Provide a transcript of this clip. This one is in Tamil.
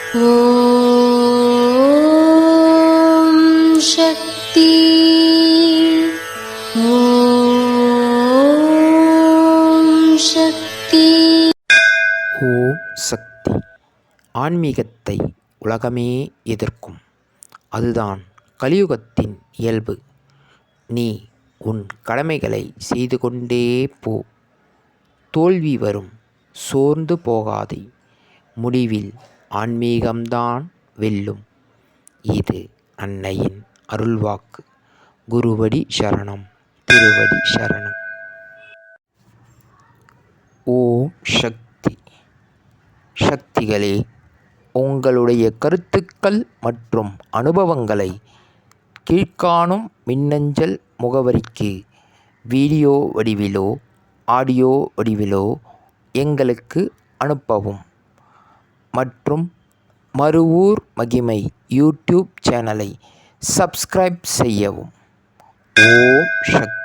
ஓம் சக்தி. ஓம் சக்தி. ஓம் சக்தி. ஆன்மீகத்தை உலகமே எதிர்க்கும். அதுதான் கலியுகத்தின் இயல்பு. நீ உன் கடமைகளை செய்து கொண்டே போ. தோல்வி வரும், சோர்ந்து போகாதே. முடிவில் ஆன்மீகம்தான் வெல்லும். இது அன்னையின் அருள்வாக்கு. குருவடி சரணம், திருவடி சரணம். ஓம் சக்தி. சக்திகளே, உங்களுடைய கருத்துக்கள் மற்றும் அனுபவங்களை கீழ்காணும் மின்னஞ்சல் முகவரிக்கு வீடியோ வடிவிலோ ஆடியோ வடிவிலோ எங்களுக்கு அனுப்பவும். மற்றும் மறுவூர் மகிமை யூடியூப் சேனலை சப்ஸ்கிரைப் செய்யவும். ஓம் சக்தி.